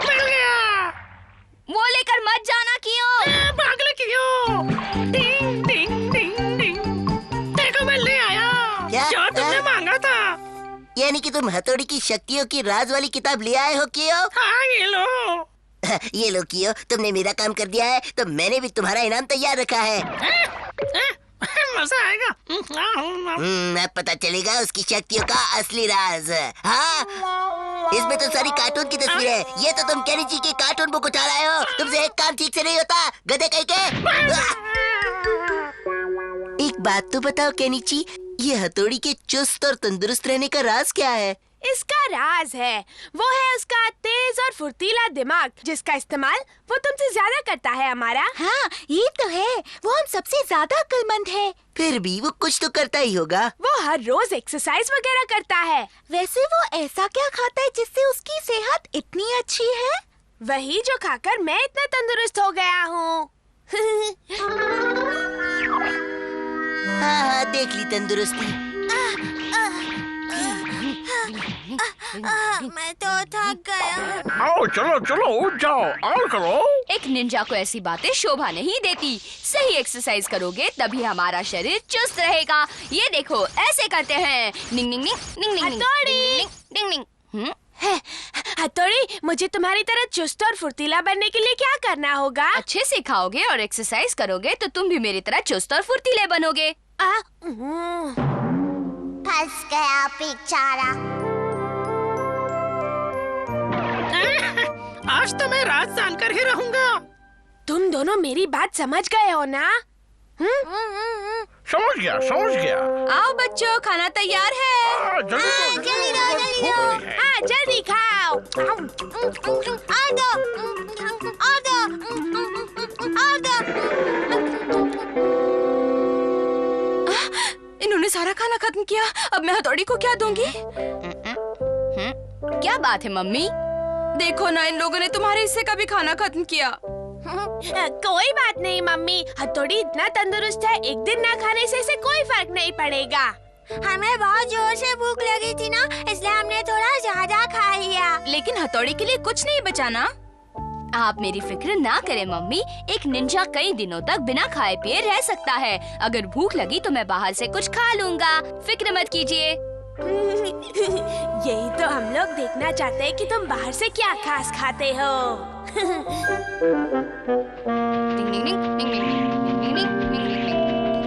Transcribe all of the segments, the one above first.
मिल गया। वो लेकर मत जाना क्यों? पागल क्यों? डिंग डिंग डिंग डिंग। देखो मैं ले आया जो तुमने मांगा था। यानी कि तुम हथौड़ी की शक्तियों की राज वाली किताब ले आए हो कियो? हाँ ये लो। ये लो कियो, तुमने मेरा काम कर दिया है तो मैंने भी तुम्हारा इनाम तैयार रखा है। मजा आएगा। अब पता चलेगा उसकी शक्तियों का असली राज। हाँ, इसमें तो सारी कार्टून की तस्वीर है। ये तो तुम केनिची की कार्टून बुक उठा रहे हो। तुमसे एक काम ठीक से नहीं होता, गधे कहीं के। एक बात तो बताओ केनिची, ये हथौड़ी के चुस्त और तंदुरुस्त रहने का राज क्या है? इसका राज है, वो है उसका तेज और फुर्तीला दिमाग, जिसका इस्तेमाल वो तुमसे ज्यादा करता है हमारा। हाँ, ये तो है। वो हम सबसे ज्यादा अक्लमंद है। फिर भी वो कुछ तो करता ही होगा। वो हर रोज एक्सरसाइज वगैरह करता है। वैसे वो ऐसा क्या खाता है जिससे उसकी सेहत इतनी अच्छी है? वही जो खाकर मैं इतना तंदुरुस्त हो गया हूँ। हाँ, देख ली तंदुरुस्ती। मैं तो थक गया। आओ चलो चलो उठ जाओ और करो। एक निंजा को ऐसी बातें शोभा नहीं देती। सही एक्सरसाइज करोगे तभी हमारा शरीर चुस्त रहेगा। ये देखो ऐसे करते हैं। निंग निंग निंग निंग निंग हथौड़ी! निंग निंग। हथौड़ी, मुझे तुम्हारी तरह चुस्त और फुर्तीला बनने के लिए क्या करना होगा? अच्छे से खाओगे और एक्सरसाइज करोगे तो तुम भी मेरी तरह चुस्त और फुर्तीले बनोगे। फंस गया बेचारा। आज तो मैं रात जानकर ही रहूंगा। तुम दोनों मेरी बात समझ गए हो ना? समझ गया। आओ बच्चों, खाना तैयार है। जल्दी हाँ, जल्दी खाओ। इन्होंने सारा खाना खत्म किया। अब मैं हथौड़ी को क्या दूंगी? क्या बात है मम्मी? देखो ना, इन लोगों ने तुम्हारे हिस्से का भी खाना खत्म किया। कोई बात नहीं मम्मी, हथौड़ी इतना तंदुरुस्त है, एक दिन ना खाने से इसे कोई फर्क नहीं पड़ेगा। हमें बहुत जोर से भूख लगी थी ना, इसलिए हमने थोड़ा ज्यादा खा लिया। लेकिन हथौड़ी के लिए कुछ नहीं बचा ना। आप मेरी फिक्र ना करें मम्मी। एक निंजा कई दिनों तक बिना खाए पिए रह सकता है। अगर भूख लगी तो मैं बाहर से कुछ खा लूंगा। फिक्र मत कीजिए। यही तो हम लोग देखना चाहते हैं कि तुम बाहर से क्या खास खाते हो।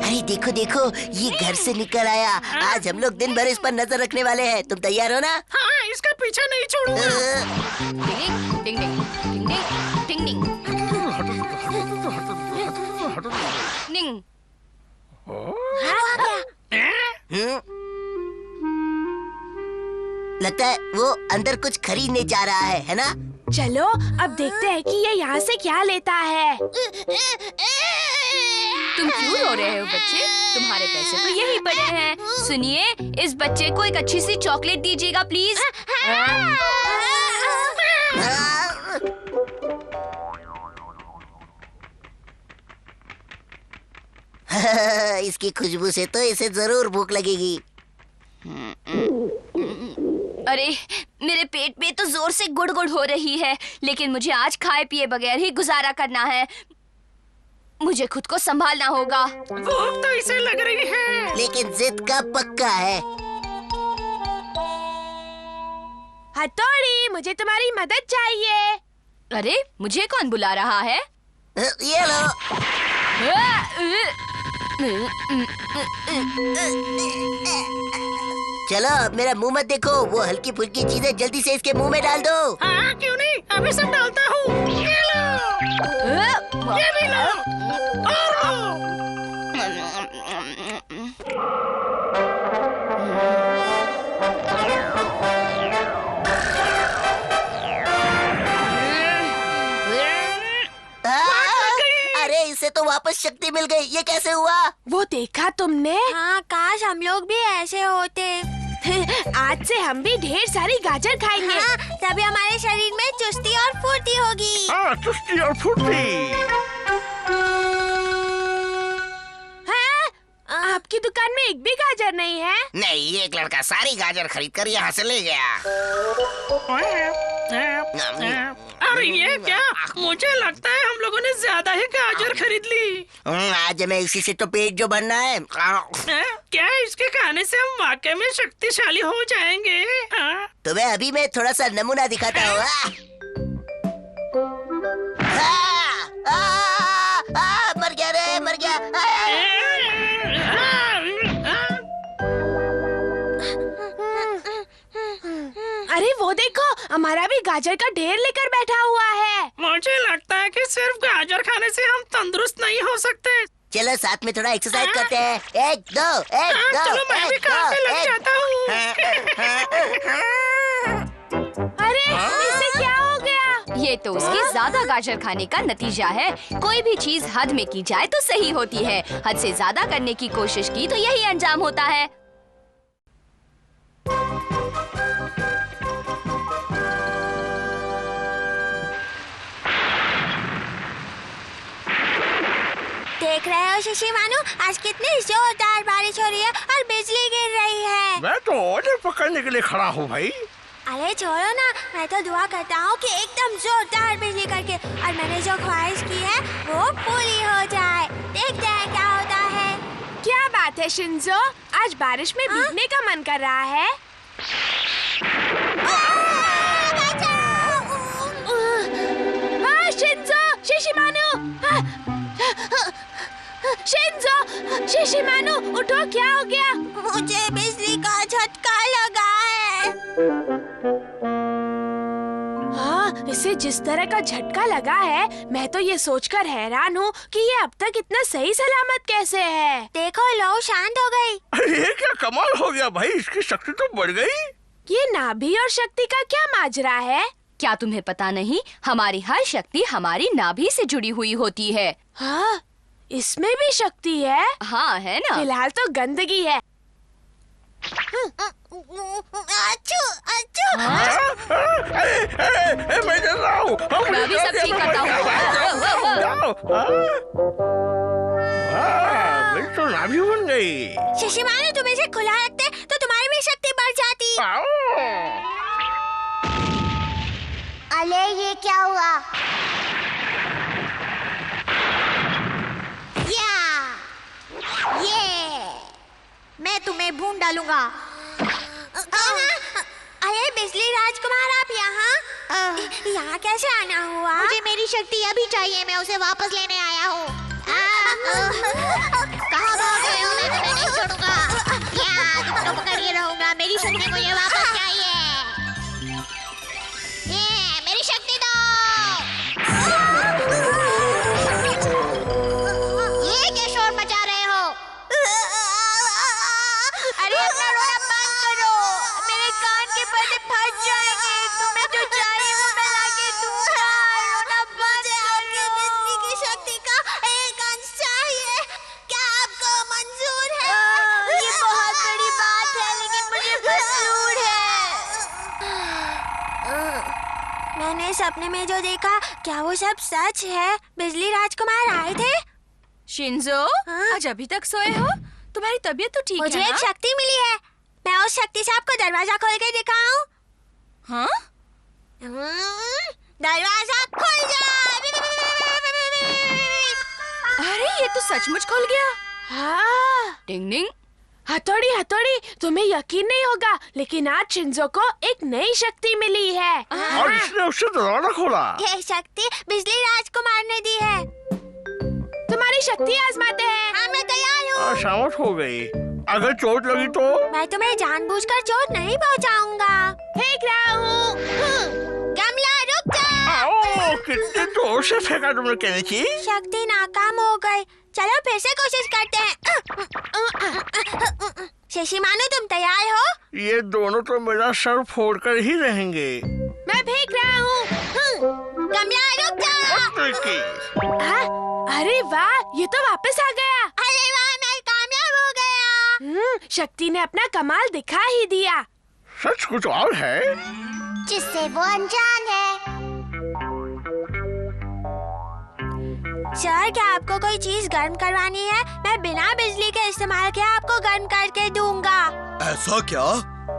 अरे देखो देखो, ये घर से निकल आया। आज हम लोग दिन भर इस पर नजर रखने वाले हैं। तुम तैयार हो ना? हाँ, इसका पीछा नहीं छोड़ूंगा। लगता है वो अंदर कुछ खरीदने जा रहा है ना? चलो अब देखते हैं कि ये यहाँ से क्या लेता है। तुम क्यों रो रहे हो बच्चे? तुम्हारे पैसे तो यही पड़े हैं। सुनिए, इस बच्चे को एक अच्छी सी चॉकलेट दीजिएगा प्लीज। इसकी खुशबू से तो इसे जरूर भूख लगेगी। अरे, मेरे पेट में तो जोर से गुड़गुड़ हो रही है, लेकिन मुझे आज खाए पिए बगैर ही गुजारा करना है। मुझे खुद को संभालना होगा। भूख तो इसे लग रही है, लेकिन जिद का पक्का है। हथौड़ी, मुझे तुम्हारी मदद चाहिए। अरे, मुझे कौन बुला रहा है? ये लो। चलो अब मेरा मुंह मत देखो, वो हल्की फुल्की चीजें जल्दी से इसके मुंह में डाल दो। हाँ क्यों नहीं, अभी सब डालता हूँ। ये लो, ये भी लो, और लो। अरे इसे तो वापस शक्ति मिल गई, ये कैसे हुआ? वो देखा तुमने? हाँ, काश हम लोग भी ऐसे होते। आज से हम भी ढेर सारी गाजर खाएंगे। हाँ, तभी हमारे शरीर में चुस्ती और फुर्ती होगी। हाँ, चुस्ती और फुर्ती। आपकी दुकान में एक भी गाजर नहीं है? नहीं, एक लड़का सारी गाजर खरीद कर यहाँ से ले गया। अरे ये क्या? मुझे लगता है हम लोगों ने ज्यादा ही गाजर खरीद ली। आज हमें इसी से तो पेट जो भरना है। क्या इसके खाने से हम वाकई में शक्तिशाली हो जाएंगे? तुम्हें अभी मैं थोड़ा सा नमूना दिखाता हूँ। मर गया रे, मर गया। अरे वो देखो, हमारा भी गाजर का ढेर लेकर बैठा हुआ है। मुझे लगता है कि सिर्फ गाजर खाने से हम तंदुरुस्त नहीं हो सकते। चलो साथ में थोड़ा एक्सरसाइज करते हैं। 1 2 1 2 चलो मैं भी काम पे लग जाता हूँ। अरे इससे क्या हो गया? ये तो उसके ज्यादा गाजर खाने का नतीजा है। कोई भी चीज हद में की जाए तो सही होती है। हद से ज्यादा करने की कोशिश की तो यही अंजाम होता है। देख रहे हो शिशिमानु, आज कितनी जोरदार बारिश हो रही है और बिजली गिर रही है। मैं तो ऑर्डर पकड़ने के लिए खड़ा हूँ भाई। अरे छोड़ो ना, मैं तो दुआ करता हूँ कि एकदम जोरदार बिजली करके और मैंने जो ख्वाहिश की है वो पूरी हो जाए। देखते हैं क्या होता है। क्या बात है शिंजो, आज बारिश में भीगने का मन कर रहा है? शिंजो, शिशिमानु, शिंजो, शिशिमानु, उठो, क्या हो गया? मुझे बिजली का झटका लगा है। हाँ, इसे जिस तरह का झटका लगा है, मैं तो ये सोचकर हैरान हूँ कि ये अब तक इतना सही सलामत कैसे है। देखो लो, शांत हो गई। अरे ये क्या कमाल हो गया भाई, इसकी शक्ति तो बढ़ गई। ये नाभि और शक्ति का क्या माजरा है? क्या तुम्हें पता नहीं, हमारी हर शक्ति हमारी नाभि से जुड़ी हुई होती है। हाँ, इसमें भी शक्ति है। हाँ है ना। फिलहाल तो गंदगी है। अच्छू, अच्छू। मैं चल रहा हूँ। मैं भी सब ठीक करता हूँ। मेरी तो नाभि बन गई। शिशिमानु, तुम इसे खुला रखते तो तुम्हारी भी शक्ति बढ़ जाती। अरे ये क्या हुआ? ये मैं तुम्हें भून डालूंगा। अरे बिजली राजकुमार, आप यहाँ कैसे आना हुआ? मुझे मेरी शक्ति अभी चाहिए, मैं उसे वापस लेने आया हूँ। कहाँ भाग रहे हो? मैं तुम्हें नहीं छोड़ूंगा। तुमको पकड़े रहूंगा। मेरी शक्ति मुझे वापस चाहिए। ये मेरी शक्ति दो। ये क्या शोर मचा रहे हो? अरे अपना रोना बंद करो, मेरे कान के पर्दे फट जाएंगे। तुम्हें जो चाहिए वो मैं लाके दूंगा। रोना बंद करो। बिजली की शक्ति का एक अंश चाहिए। क्या आपको मंजूर है? ये बहुत बड़ी बात है, लेकिन मुझे मंजूर है। मैंने सपने में जो देखा, क्या वो सब सच है? बिजली राजकुमार आए थे? शिंजो, आज अभी तक सोए हो? तुम्हारी तबीयत तो ठीक मुझे है ना? एक शक्ति मिली है। मैं उस शक्ति से आपको दरवाजा खोल के दिखाऊं? हाँ? दरवाजा खुल जा। अरे ये तो सचमुच खुल गया। हाँ, डिंग डिंग। हथौड़ी, हथौड़ी, तुम्हें यकीन नहीं होगा, लेकिन आज शिंजो को एक नई शक्ति मिली है। और इसने उससे दरवाजा खोला। ये शक्ति बिजली राजकुमार ने दी है। तुम्हारी शक्ति आजमाते हैं। हाँ, मैं तैयार हूँ। शामत हो गई। अगर चोट लगी तो? मैं तुम्हें जानबूझकर चोट नहीं पहुँचाऊंगा। फेंक रहा हूँ। गमला रुक जा। आओ, कितने जोर से फेंका तुमने केनिची। शक्ति नाकाम हो गई। चलो फिर से कोशिश करते हैं। शिशिमानु, तुम तैयार हो? ये दोनों तो मेरा सर फोड़कर ही रहेंगे। मैं फेंक रहा हूँ। गमला रुक जा। अरे वाह, ये तो वापस आ गया। अरे वाह, मैं कामयाब हो गया। शक्ति ने अपना कमाल दिखा ही दिया। सच कुछ और है जिससे वो अनजान है। सर, क्या आपको कोई चीज गर्म करवानी है? मैं बिना बिजली के इस्तेमाल के आपको गर्म करके दूंगा। ऐसा क्या?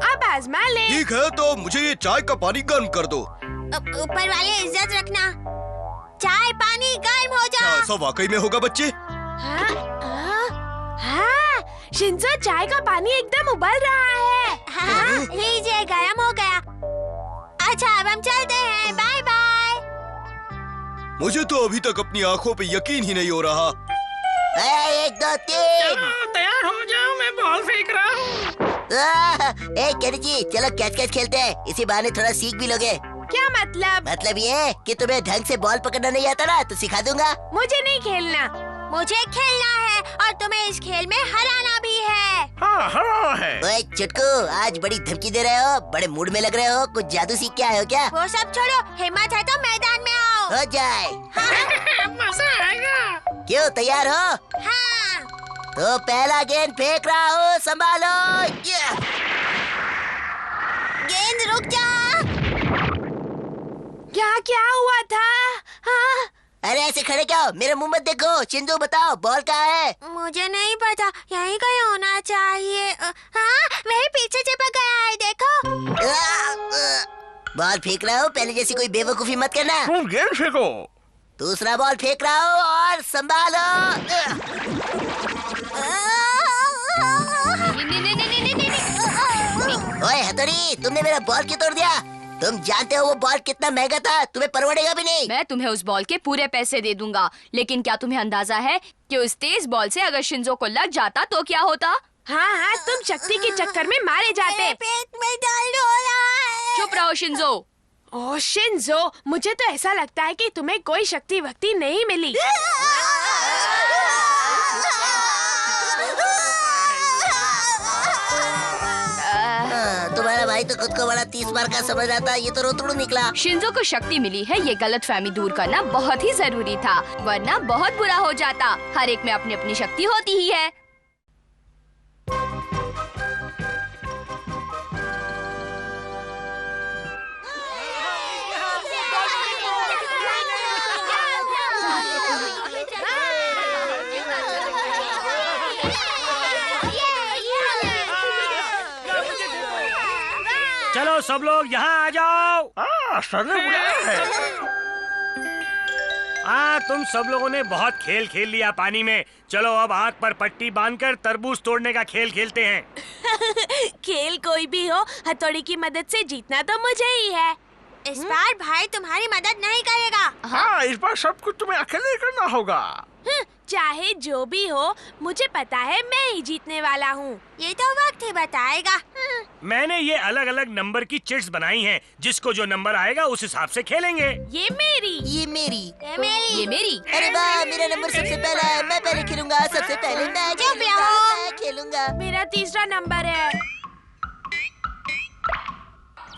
आप आजमा ले। ठीक है, तो मुझे ये चाय का पानी गर्म कर दो। ऊपर वाले इज्जत रखना। चाय पानी गर्म हो क्या जाओ। ऐसा वाकई में होगा बच्चे? हाँ, शिंजो चाय का पानी एकदम उबल रहा है। हाँ, लीजिए, गर्म हो गया। अच्छा, अब हम चलते हैं। Bye bye. मुझे तो अभी तक अपनी आँखों पे यकीन ही नहीं हो रहा। 1 2 3। चलो तैयार हो जाओ, मैं बॉल फेंक रहा हूँ। केनिची, चलो कैच कैच खेलते हैं। इसी बहाने थोड़ा सीख भी लोगे। क्या मतलब? मतलब ये कि तुम्हें ढंग से बॉल पकड़ना नहीं आता ना, तो सिखा दूंगा। मुझे नहीं खेलना। मुझे खेलना है और तुम्हें इस खेल में हराना भी है। हाँ हरा है। ओए चुटकू, आज बड़ी धमकी दे रहे हो, बड़े मूड में लग रहे हो। कुछ जादू सीख के आए हो क्या? वो सब छोड़ो, हिम्मत है तो मैदान में आओ। हो जाए। मजा आएगा। क्यों, तैयार हो? हाँ। तो पहला गेंद फेंक रहा हूँ, संभालो। गेंद रुक जा। क्या हुआ था? हाँ? अरे ऐसे खड़े क्या हो? मेरे मुंह मत देखो। शिंजो, बताओ बॉल कहाँ है? मुझे नहीं पता, यहीं कहीं होना चाहिए। हाँ, वही पीछे चिपक गया है, देखो। बॉल फेंक रहा हूँ, पहले जैसी कोई बेवकूफी मत करना। तुम गेंद फेंको। दूसरा बॉल फेंक रहा हूँ और संभालो। ओए हथौड़ी, तुमने मेरा बॉल क्यों तोड़ दिया? तुम जानते हो वो बॉल कितना महंगा था, तुम्हें परवड़ेगा भी नहीं। मैं तुम्हें उस बॉल के पूरे पैसे दे दूंगा, लेकिन क्या तुम्हें अंदाजा है कि उस तेज बॉल से अगर शिंजो को लग जाता तो क्या होता? हाँ, तुम शक्ति के चक्कर में मारे जाते। मेरे पेट में दर्द हो रहा है। चुप रहो शिंजो। ओह शिंजो, मुझे तो ऐसा लगता है कि तुम्हें कोई शक्ति वक्ति नहीं मिली। तुम्हारा भाई तो खुद को बड़ा 30 बार का समझ रहा था, ये तो रोतड़ू निकला। शिंजो को शक्ति मिली है, ये गलतफहमी दूर करना बहुत ही जरूरी था, वरना बहुत बुरा हो जाता। हर एक में अपनी अपनी शक्ति होती ही है। चलो सब लोग यहाँ आ जाओ। सर ने बुलाया है। तुम सब लोगों ने बहुत खेल खेल लिया पानी में। चलो अब हाथ पर पट्टी बांधकर तरबूज तोड़ने का खेल खेलते हैं। खेल कोई भी हो, हथौड़ी की मदद से जीतना तो मुझे ही है। इस बार भाई तुम्हारी मदद नहीं करेगा। हाँ, इस बार सब कुछ तुम्हें अकेले करना होगा। चाहे जो भी हो, मुझे पता है मैं ही जीतने वाला हूँ। ये तो वक्त ही बताएगा। मैंने ये अलग अलग नंबर की चिट्स बनाई हैं, जिसको जो नंबर आएगा उस हिसाब से खेलेंगे। ये मेरी। ये मेरी। ये मेरी। अरे वाह, मेरा नंबर सबसे पहला है। मैं पहले खेलूंगा, सबसे पहले मैं खेलूंगा। मेरा तीसरा नंबर है।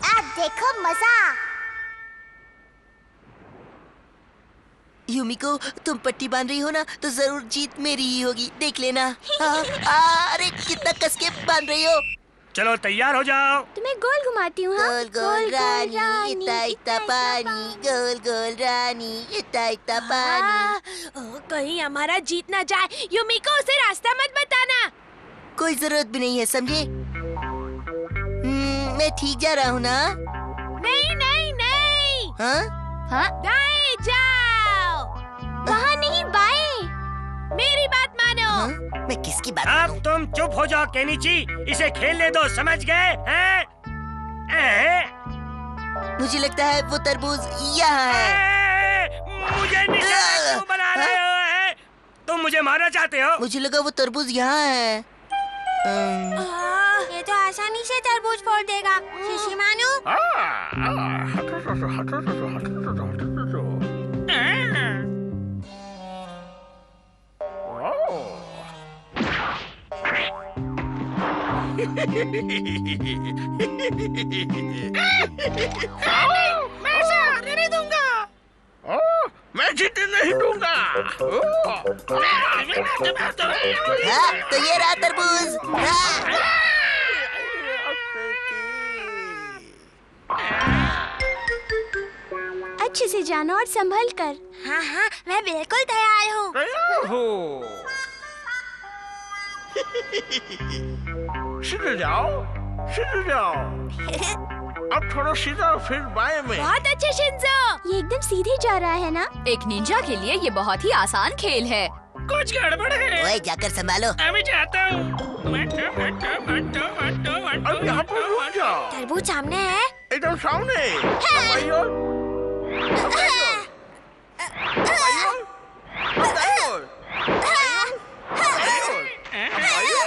अब देखो मजा। यूमिको, तुम पट्टी बांध रही हो ना, तो जरूर जीत मेरी ही होगी, देख लेना। अरे कितना कस के बांध रही हो। चलो तैयार हो जाओ। तुम्हें गोल घुमाती हूँ। गोल गोल रानी, इतना इतना पानी, गोल गोल रानी, इतना इतना पानी। कहीं हमारा जीत ना जाए। यूमिको, उसे रास्ता मत बताना। कोई जरूरत भी नहीं है, समझे? मैं ठीक जा रहा हूँ ना? नहीं नहीं नहीं। हाँ? दाएं जाओ। वहाँ नहीं, बाएं। मेरी बात मानो। हाँ? मैं किसकी बात अब करूं? तुम चुप हो जाओ केनिची, इसे खेलने दो, समझ गए? मुझे लगता है वो तरबूज यहाँ है। मुझे निशाना क्यों बना रहे हो? तुम मुझे मारना चाहते हो? मुझे लगा वो तरबूज यहाँ है। ये तो आसानी से तरबूज फोड़ देगा। शिशिमानु। मैं इसे आने नहीं दूंगा। मैं जीतने नहीं दूंगा। हाँ, तो ये रहा तरबूज। अच्छे से जाना और संभल कर। हाँ हाँ, मैं बिल्कुल तैयार हूँ। तैयार हो। सीधे जाओ, सीधे जाओ। अब थोड़ा सीधा फिर बाएं में। बहुत अच्छे शिंजो। ये एकदम सीधे जा रहा है ना? एक निंजा के लिए ये बहुत ही आसान खेल है। कुछ गड़बड़ है। ओए जाकर संभालो। मैं जाता हूँ। अब यहाँ पर रुक जाओ। तरबूज सामने है। एकदम सामने। अब आइयो। अब आइयो। अब आइयो। अब आइयो।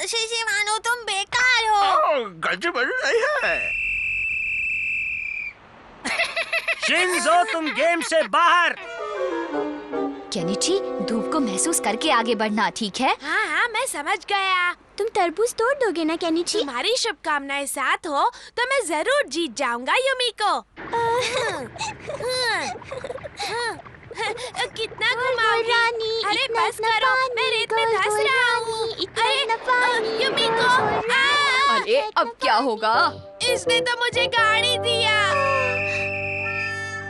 शीशी मानो तुम बेकार हो। गलती बड़ी नहीं है। शिंजो तुम गेम से बाहर। केनिची, धूप को महसूस करके आगे बढ़ना, ठीक है? हाँ हाँ, मैं समझ गया। तुम तरबूज तोड़ दोगे ना केनिची? तुम्हारी शुभकामनाएं साथ हो तो मैं जरूर जीत जाऊंगा युमिको। कितना घुमाओगी? रानी, अरे इतना बस इतना करो, पानी, मैं रेत में गोल धंस गोल रहा रानी, हूँ। इतना इतना पानी, युमिको, अरे अब क्या होगा? इसने तो मुझे गाड़ी दिया।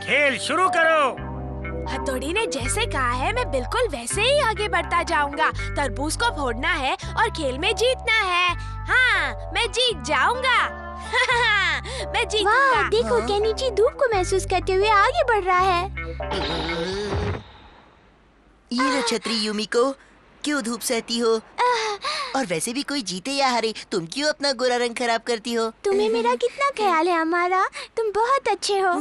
खेल शुरू करो। हथौड़ी ने जैसे कहा है मैं बिल्कुल वैसे ही आगे बढ़ता जाऊंगा। तरबूज को फोड़ना है और खेल में जीतना है। हाँ, मैं जीत जाऊंगा। मैं जीतूंगा। वाह, देखो केनिची धूप को महसूस करते हुए आगे बढ़ रहा है। ये लो छतरी युमिको, क्यों धूप सहती हो? और वैसे भी कोई जीते या हारे, तुम क्यों अपना गोरा रंग खराब करती हो? तुम्हें मेरा कितना ख्याल है अमारा, तुम बहुत अच्छे हो।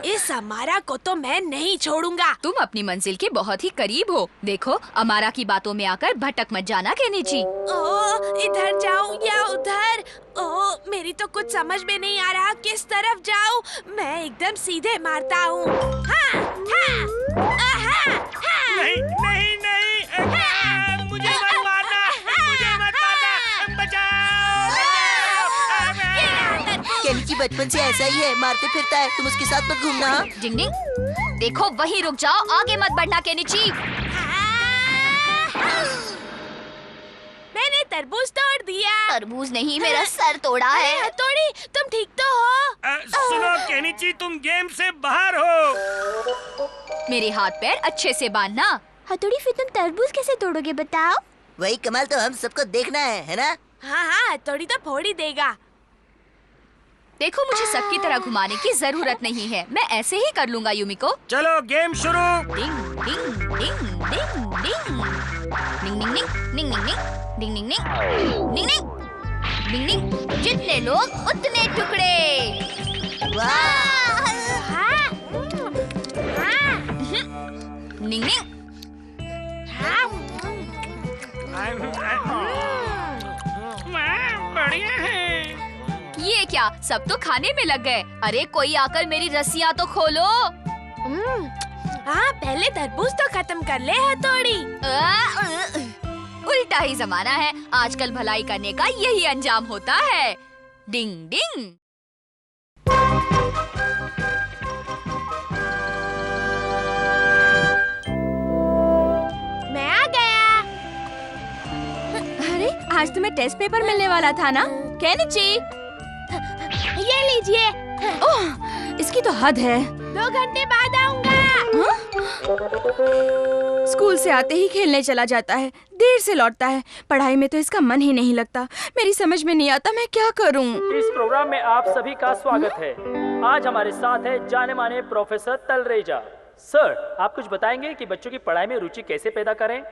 इस अमारा को तो मैं नहीं छोड़ूंगा। तुम अपनी मंजिल के बहुत ही करीब हो। देखो, अमारा की बातों में आकर भटक मत जाना केनिची। ओ, इधर जाऊं या उधर? ओ, मेरी तो कुछ समझ में नहीं आ रहा किस तरफ जाऊं। मैं एकदम सीधे मारता हूँ। हाँ, हाँ, हाँ। नहीं नहीं नहीं, मुझे मत मारना, मुझे मत मारना, बचाओ, बचाओ। केनिची बचपन से ऐसा ही है, मारते फिरता है, तुम उसके साथ मत घूमना। हाँ? डिंग डिंग, देखो वहीं रुक जाओ, आगे मत बढ़ना केनिची। मैंने तरबूज तोड़ दिया। तरबूज नहीं, मेरा सर तोड़ा अरे है। हथौड़ी, तुम ठीक तो हो? सुनो केनिची, तुम गेम से बाहर हो। मेरे हाथ पैर अच्छे से बांधना। हथौड़ी, फिर तुम तरबूज कैसे तोड़ोगे बताओ? वही कमाल तो हम सबको देखना है ना? हाँ हाँ, हथौड़ी तो फोड़ ही देगा। देखो, मुझे सबकी तरह घुमाने की जरूरत नहीं है, मैं ऐसे ही कर लूंगा युमिको। चलो गेम शुरू। डिंग डिंग डिंग डिंग डिंग डिंग डिंग डिंग डिंग डिंग डिंग डिंग डिंग डिंग डिंग डिंग। जितने लोग उतने टुकड़े। वाह! हाँ, हाँ, डिंग डिंग। हाँ। बढ़िया है। ये क्या, सब तो खाने में लग गए। अरे कोई आकर मेरी रस्सियाँ तो खोलो। हाँ, पहले तरबूज तो खत्म कर ले हथौड़ी। उल्टा ही जमाना है, आजकल भलाई करने का यही अंजाम होता है। डिंग डिंग। मैं आ गया। अरे आज तुम्हें टेस्ट पेपर मिलने वाला था ना केनिची? ये लीजिए। ओह, इसकी तो हद है। 2 घंटे बाद आऊंगा। स्कूल से आते ही खेलने चला जाता है, देर से लौटता है। पढ़ाई में तो इसका मन ही नहीं लगता। मेरी समझ में नहीं आता मैं क्या करूं। इस प्रोग्राम में आप सभी का स्वागत है। आज हमारे साथ है जाने माने प्रोफेसर तलरेजा। सर, आप कुछ बताएंगे कि बच्चों की पढ़ाई में रुचि कैसे पैदा करें?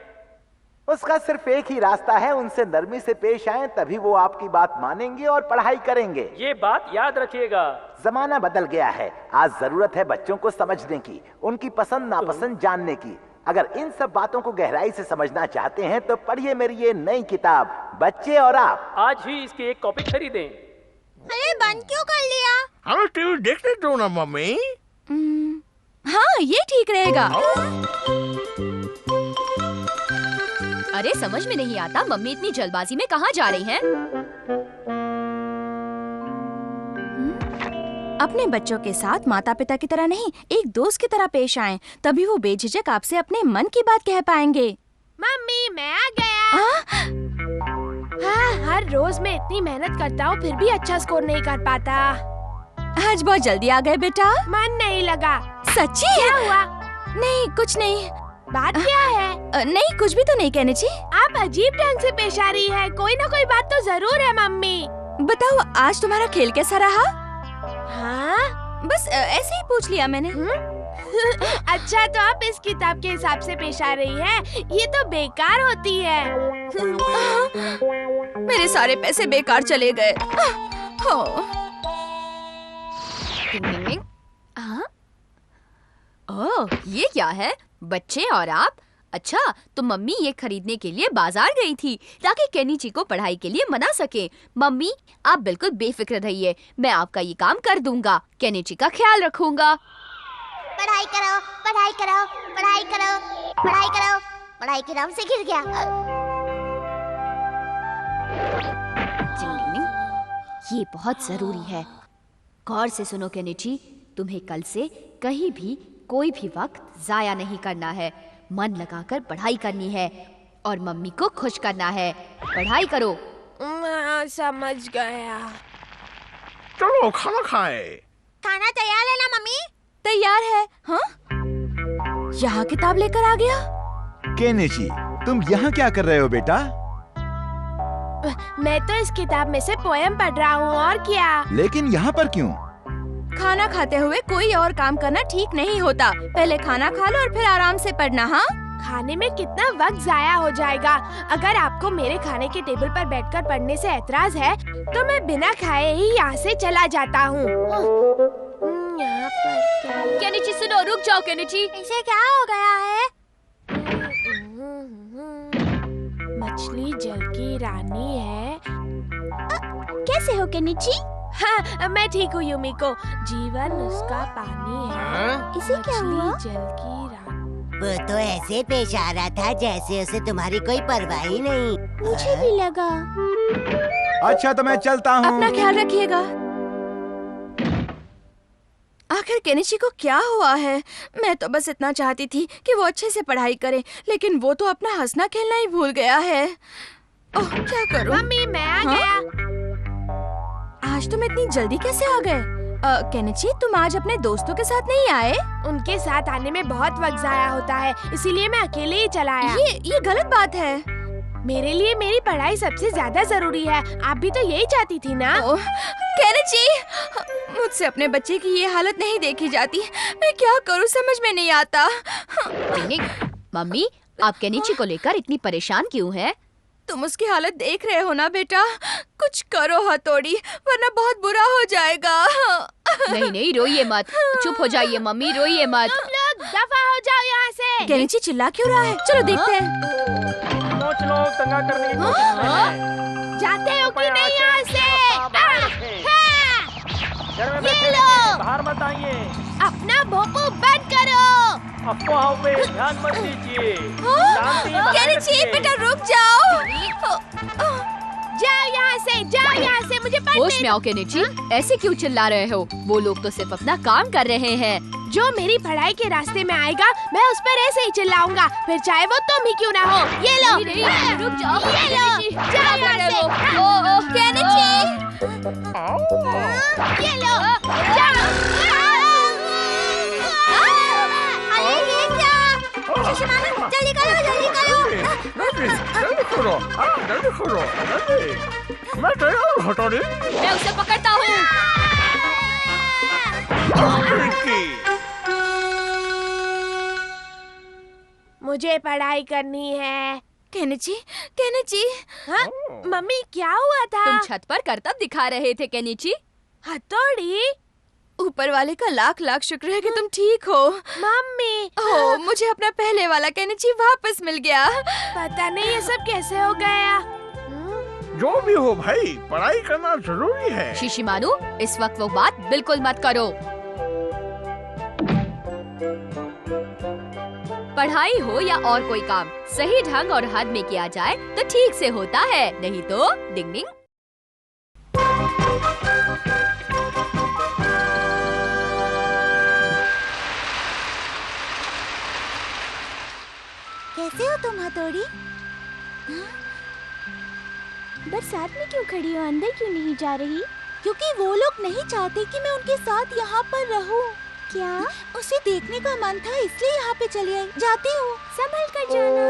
उसका सिर्फ एक ही रास्ता है, उनसे नरमी से पेश आएं, तभी वो आपकी बात मानेंगे और पढ़ाई करेंगे। ये बात याद रखिएगा। जमाना बदल गया है, आज जरूरत है बच्चों को समझने की, उनकी पसंद नापसंद जानने की। अगर इन सब बातों को गहराई से समझना चाहते हैं तो पढ़िए मेरी ये नई किताब बच्चे और आप। आज ही इसकी एक कॉपी खरीदें। अरे बंद क्यों कर लिया? हमें टीवी देखने दो ना मम्मी। हाँ, ये ठीक रहेगा। अरे समझ में नहीं आता, मम्मी इतनी जल्दबाजी में कहाँ जा रही हैं? अपने बच्चों के साथ माता पिता की तरह नहीं, एक दोस्त की तरह पेश आएं, तभी वो बेझिझक आपसे अपने मन की बात कह पाएंगे। मम्मी, मैं आ गया। हाँ, हर हर रोज मैं इतनी मेहनत करता हूँ फिर भी अच्छा स्कोर नहीं कर पाता। आज बहुत जल्दी आ गए बेटा। मन नहीं लगा। सच्ची? क्या हुआ? नहीं कुछ नहीं। बात क्या है? नहीं कुछ भी तो नहीं कहने जी। आप अजीब ढंग से पेश आ रही है। कोई ना कोई बात तो जरूर है मम्मी। बताओ आज तुम्हारा खेल कैसा रहा? हाँ? बस ऐसे ही पूछ लिया मैंने। अच्छा तो आप इस किताब के हिसाब से पेश आ रही है। ये तो बेकार होती है। मेरे सारे पैसे बेकार चले गए। ओह, ये क्या है? बच्चे और आप? अच्छा, तो मम्मी ये खरीदने के लिए बाजार गई थी ताकि केनिची को पढ़ाई के लिए मना सके। मम्मी, आप बिल्कुल बेफिक्र रहिए, मैं आपका ये काम कर दूंगा। केनिची का ख्याल रखूंगा। पढ़ाई करो, पढ़ाई करो, पढ़ाई करो, पढ़ाई करो। पढ़ाई के नाम से गिर गया। ये बहुत जरूरी है। गौर से सुनो केनिची, तुम्हें कल से कहीं भी कोई भी वक्त जाया नहीं करना है। मन लगाकर पढ़ाई करनी है और मम्मी को खुश करना है। पढ़ाई करो। समझ गया। चलो खाना खाए। खाना तैयार है ना मम्मी? तैयार है। हाँ? यहाँ किताब लेकर आ गया? केनिची, तुम यहाँ क्या कर रहे हो बेटा? मैं तो इस किताब में से पोएम पढ़ रहा हूँ और क्या। लेकिन यहाँ पर क्यों? खाना खाते हुए कोई और काम करना ठीक नहीं होता। पहले खाना खा लो और फिर आराम से पढ़ना। हाँ? खाने में कितना वक्त जाया हो जाएगा। अगर आपको मेरे खाने के टेबल पर बैठकर पढ़ने से ऐतराज है तो मैं बिना खाए ही यहाँ से चला जाता हूँ। यहाँ पर केनिची सुनो, रुक जाओ केनिची। इसे क्या हो गया है? मछली जल की रानी है। कैसे हो केनिची? हाँ, मैं ठीक हूँ युमिको। जीवन उसका पानी है। इसे क्या हुआ? मछली जल की रानी। वो तो ऐसे पेश आ रहा था जैसे उसे तुम्हारी कोई परवाह ही नहीं। मुझे भी लगा। अच्छा तो मैं चलता हूँ। अपना ख्याल रखिएगा। आखिर केनिची को क्या हुआ है? मैं तो बस इतना चाहती थी कि वो अच्छे से पढ़ाई करे, लेकिन वो तो अपना हंसना खेलना ही भूल गया है। ओह, क्या करूं? मम्मी मैं आ गया। आज तुम इतनी जल्दी कैसे आ गए? केनिची, तुम आज अपने दोस्तों के साथ नहीं आए? उनके साथ आने में बहुत वक्त जाया होता है, इसीलिए मैं अकेले ही चला आया। ये गलत बात है। मेरे लिए मेरी पढ़ाई सबसे ज्यादा जरूरी है। आप भी तो यही चाहती थी ना? केनिची, मुझसे अपने बच्चे की ये हालत नहीं देखी जाती। मैं क्या करूं समझ में नहीं आता। मम्मी, आप केनिची को लेकर इतनी परेशान क्यों हैं? तुम उसकी हालत देख रहे हो ना बेटा। कुछ करो हथौड़ी, वरना बहुत बुरा हो जाएगा। नहीं नहीं, रोइए मत। चुप हो जाइए मम्मी, रोइए मत। तुम लोग दफा हो जाओ यहाँ से। केनिची चिल्ला क्यों रहा है? चलो देखते हैं। कुछ लोग दंगा करने की कोशिश में हैं। जाते हो कि नहीं यहाँ से? घर में ये बैठे लो। हैं, बाहर मत आइए। अपना भोंपू बंद करो। अफवाहों पे ध्यान मत दीजिए। शांति बनाए केनिची रखिए। बेटा रुक जाओ। जाओ यहाँ से, जाओ यहाँ से, मुझे पढ़ने होश में आओ केनिची, ऐसे क्यों चिल्ला रहे हो? वो लोग तो सिर्फ अपना काम कर रहे हैं। जो मेरी पढ़ाई के रास्ते में आएगा मैं उस पर ऐसे ही चिल्लाऊंगा, फिर चाहे वो तुम ही क्यों ना हो। ये लो। रुक जाओ। ये लो, जाओ यहाँ से। केनिची, ये लो, जाओ। अरे ये क्या? शिशिमारू, जल्दी करो, जल्दी करो। जल्दी करो, जल्दी करो, जल्दी। मैं तैयार हूँ हथौड़ी। मैं उसे पकड़ता हूँ। मुझे पढ़ाई करनी है। Kenichi, Kenichi. हाँ? मम्मी क्या हुआ था? तुम छत पर करतब दिखा रहे थे केनिची। हथौड़ी? ऊपर वाले का लाख लाख शुक्र है कि तुम ठीक हो। मम्मी। ओह, मुझे अपना पहले वाला केनिची वापस मिल गया। पता नहीं ये सब कैसे हो गया। जो भी हो भाई, पढ़ाई करना जरूरी है। शिशिमारू, इस वक्त वो बात बिल्कुल मत करो। पढ़ाई हो या और कोई काम, सही ढंग और हद में किया जाए तो ठीक से होता है, नहीं तो डिंग डिंग। कैसे हो तुम हथौड़ी? बरसात में क्यों खड़ी हो, अंदर क्यों नहीं जा रही? क्योंकि वो लोग नहीं चाहते कि मैं उनके साथ यहाँ पर रहूँ। क्या? उसे देखने का मन था इसलिए यहाँ पे चली आई। जाती हूँ, संभल कर जाना।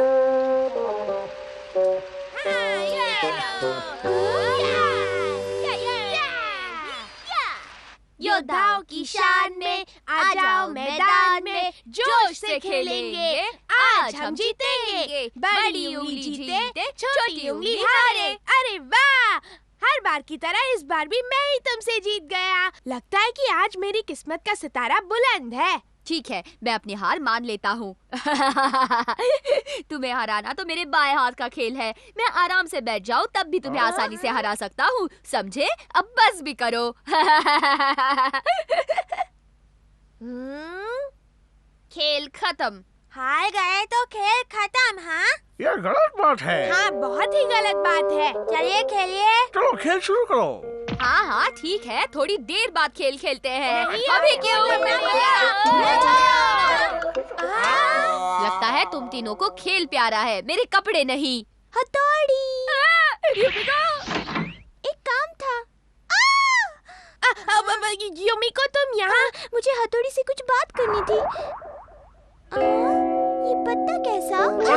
योद्धाओं की शान में आ जाओ मैदान में, जोश से खेलेंगे आज हम जीतेंगे। बड़ी उंगली जीते, छोटी उंगली हारे। अरे वाह, हर बार की तरह इस बार भी मैं ही तुमसे जीत गया। लगता है कि आज मेरी किस्मत का सितारा बुलंद है। ठीक है, मैं अपनी हार मान लेता हूँ। तुम्हें हराना तो मेरे बाएं हाथ का खेल है। मैं आराम से बैठ जाऊँ तब भी तुम्हें आसानी से हरा सकता हूँ, समझे? अब बस भी करो। खेल खत्म। हार गए तो खेल खत्म। हाँ ये गलत बात है। हाँ, बहुत ही गलत बात है। चलिए खेलिए। चलो खेल शुरू करो। हाँ हाँ ठीक है, थोड़ी देर बाद खेल खेलते हैं। अभी क्यों? लगता है तुम तीनों को खेल प्यारा है, मेरे कपड़े नहीं। हथौड़ी। एक काम था। युमिको, तुम यहाँ? मुझे हथौड़ी से कुछ बात करनी थी। ये पत्ता कैसा? क्या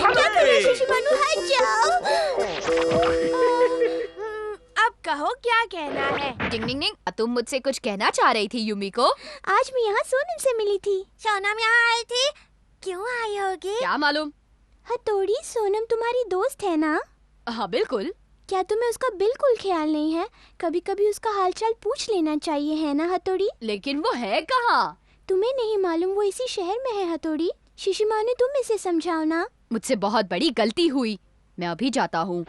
कर रहे शिशिमानु, हट जाओ। अब कहो क्या कहना है? डिंग डिंग डिंग, तुम मुझसे कुछ कहना चाह रही थी युमिको? आज मैं यहाँ सोनम से मिली थी। सोनम यहाँ आई थी? क्यों आई होगी? क्या मालूम। हथौड़ी, सोनम तुम्हारी दोस्त है ना? हाँ बिल्कुल। क्या तुम्हें उसका बिल्कुल ख्याल नहीं है? कभी कभी उसका हालचाल पूछ लेना चाहिए, है ना हथौड़ी? लेकिन वो है कहाँ? तुम्हें नहीं मालूम वो इसी शहर में है हथौड़ी। शिशिमानु, तुम इसे समझाओ ना। मुझसे बहुत बड़ी गलती हुई, मैं अभी जाता हूँ।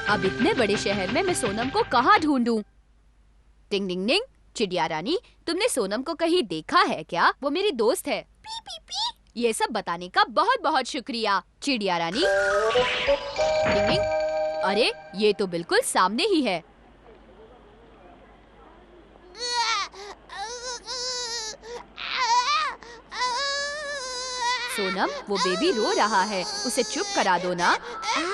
अब इतने बड़े शहर में मैं सोनम को कहाँ ढूंढूं? टिंग टिंग टिंग, चिड़िया रानी, तुमने सोनम को कहीं देखा है क्या? वो मेरी दोस्त है। P P P. ये सब बताने का बहुत बहुत शुक्रिया चिड़िया रानी। टिंग टिंग, अरे ये तो बिल्कुल सामने ही है। सोनम, वो बेबी रो रहा है, उसे चुप करा दो ना। अरे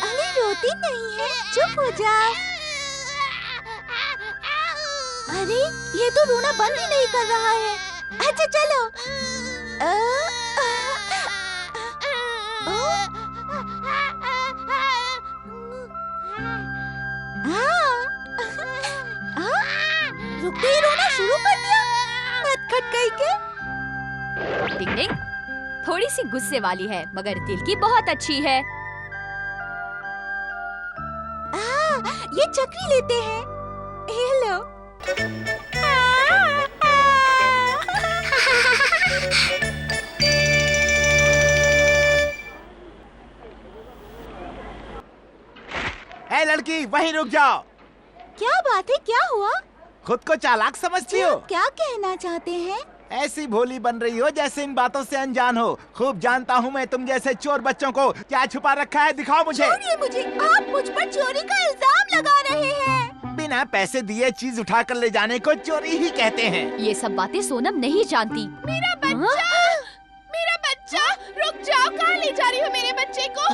अरे, रोती नहीं है, चुप हो जाओ। अरे ये तो रोना बंद ही नहीं कर रहा है। अच्छा चलो। रुकते ही रोना शुरू कर दिया। नटखट कहीं के। टिंग टिंग, थोड़ी सी गुस्से वाली है मगर दिल की बहुत अच्छी है। ये चक्री लेते हैं। हेलो। ए लड़की, वहीं रुक जाओ। क्या बात है, क्या हुआ? खुद को चालाक समझती हो? क्या कहना चाहते हैं? ऐसी भोली बन रही हो जैसे इन बातों से अनजान हो। खूब जानता हूँ मैं तुम जैसे चोर बच्चों को। क्या छुपा रखा है, दिखाओ मुझे। छोड़िए मुझे, आप मुझ पर चोरी का इल्जाम लगा रहे हैं। बिना पैसे दिए चीज उठा कर ले जाने को चोरी ही कहते हैं। ये सब बातें सोनम नहीं जानती। मेरा बच्चा, मेरा बच्चा, रुक जाओ, कहाँ ले जा रही हो मेरे बच्चे को?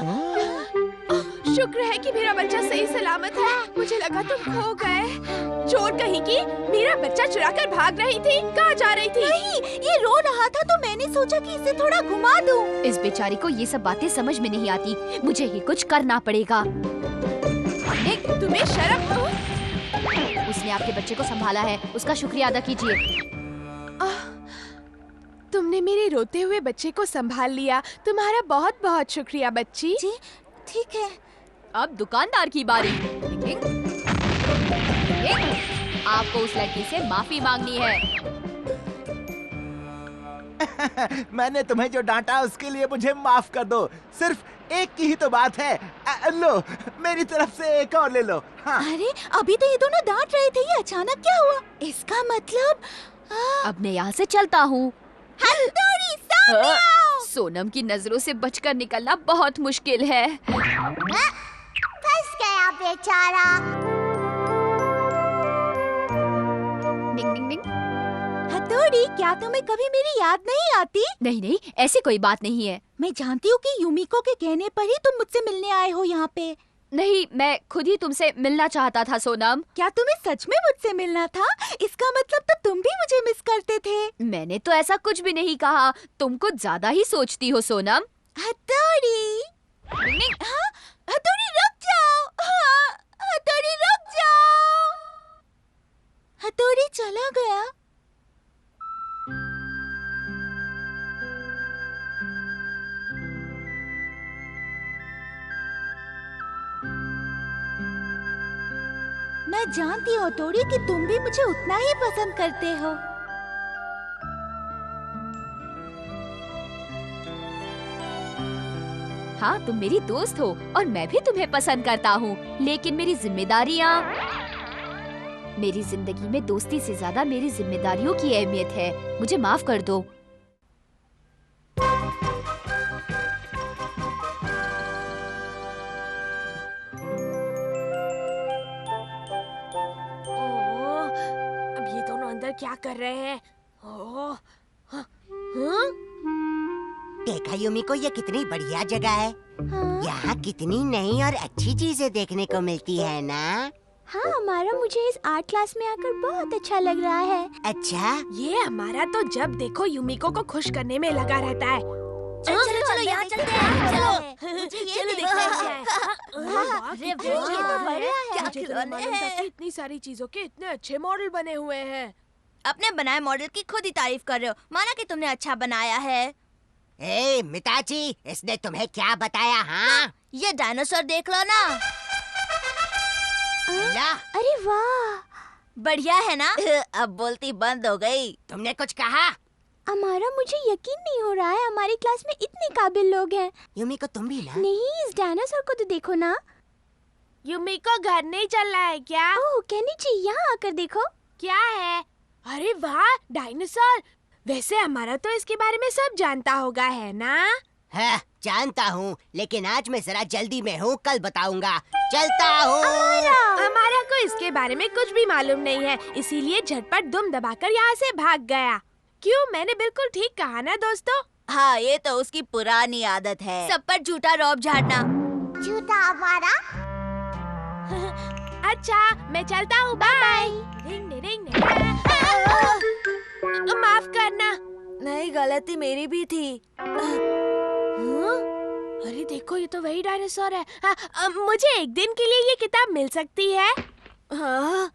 शुक्र है कि मेरा बच्चा सही सलामत है। मुझे लगा तुम खो गए। चोर कहीं की, मेरा बच्चा चुरा कर भाग रही थी। कहाँ जा रही थी? नहीं, ये रो रहा था तो मैंने सोचा कि इसे थोड़ा घुमा दूं। इस बेचारी को ये सब बातें समझ में नहीं आती, मुझे ही कुछ करना पड़ेगा। तुम्हें शर्म हो? उसने आपके बच्चे को संभाला है, उसका शुक्रिया अदा कीजिए। तुमने मेरे रोते हुए बच्चे को संभाल लिया, तुम्हारा बहुत बहुत शुक्रिया बच्ची। जी ठीक है। अब दुकानदार की बारी। आपको उस लड़की से माफी मांगनी है। मैंने तुम्हें जो डांटा उसके लिए मुझे माफ कर दो। सिर्फ एक की ही तो बात है। लो, मेरी तरफ से एक और ले लो। हाँ। अरे अभी तो ये दोनों डांट रहे थे, ये अचानक क्या हुआ? इसका मतलब अब मैं यहाँ से चलता हूँ। हथौड़ी, सामने आओ। सोनम की नजरों से बचकर निकलना बहुत मुश्किल है। फंस गया बेचारा। डिंग डिंग डिंग। हथौड़ी, हथौड़ी, क्या तुम्हें कभी मेरी याद नहीं आती? नहीं नहीं, ऐसी कोई बात नहीं है। मैं जानती हूँ कि यूमिको के कहने पर ही तुम मुझसे मिलने आए हो यहाँ पे। नहीं, मैं खुद ही तुमसे मिलना चाहता था सोनम। क्या तुम्हें सच में मुझसे मिलना था? इसका मतलब तो तुम भी मुझे मिस करते थे। मैंने तो ऐसा कुछ भी नहीं कहा, तुम कुछ ज्यादा ही सोचती हो सोनम। हथौड़ी, हाँ, हथौड़ी रुक जाओ। हाँ, हथौड़ी रुक जाओ। हथौड़ी चला गया। मैं जानती हूँ हथौड़ी कि तुम भी मुझे उतना ही पसंद करते हो। हाँ, तुम मेरी दोस्त हो और मैं भी तुम्हें पसंद करता हूँ, लेकिन मेरी जिम्मेदारियाँ, मेरी जिंदगी में दोस्ती से ज्यादा मेरी जिम्मेदारियों की अहमियत है। मुझे माफ कर दो। अब ये दोनों अंदर क्या कर रहे हैं? ओह, देखा यूमिको, ये कितनी बढ़िया जगह है। यहाँ कितनी नई और अच्छी चीजें देखने को मिलती है ना। हाँ, हमारा मुझे इस आर्ट क्लास में आकर बहुत अच्छा लग रहा है। अच्छा, ये हमारा तो जब देखो यूमिको को खुश करने में लगा रहता है। चलो चलो यहाँ चलते हैं। चलो, मुझे ये देखना है। क्या खिलौने हैं। इतनी सारी चीजों के इतने अच्छे मॉडल बने हुए हैं। अपने बनाए मॉडल की खुद ही तारीफ कर रहे हो, माना कि तुमने अच्छा बनाया है। ए मिताची, इसने तुम्हें क्या बताया? हाँ, ये डायनासोर देख लो ना। अरे वाह, बढ़िया है ना? अब बोलती बंद हो गई। तुमने कुछ कहा? हमारा मुझे यकीन नहीं हो रहा है, हमारी क्लास में इतने काबिल लोग हैं। यूमिको, तुम भी ना? नहीं, इस डायनासोर को तो देखो ना। यूमिको घर नहीं चल रहा है क्या? ओह केनिची, यहाँ आकर देखो। क्या है? अरे वाह, डायनासोर। वैसे हमारा तो इसके बारे में सब जानता होगा, है ना? हाँ, जानता हूँ, लेकिन आज मैं जरा जल्दी में हूँ, कल बताऊंगा। चलता हूँ। हमारा को इसके बारे में कुछ भी मालूम नहीं है, इसीलिए झटपट दुम दबाकर यहाँ से भाग गया। क्यों, मैंने बिल्कुल ठीक कहा ना दोस्तों? हाँ, ये तो उसकी पुरानी आदत है, सब पर झूठा रौब झाड़ना। झूठा हमारा? अच्छा, मैं चलता हूँ, बाय। Ring ring. माफ करना। नहीं, गलती मेरी भी थी। अरे देखो, ये तो वही डायनासोर है। मुझे एक दिन के लिए ये किताब मिल सकती है? हाँ।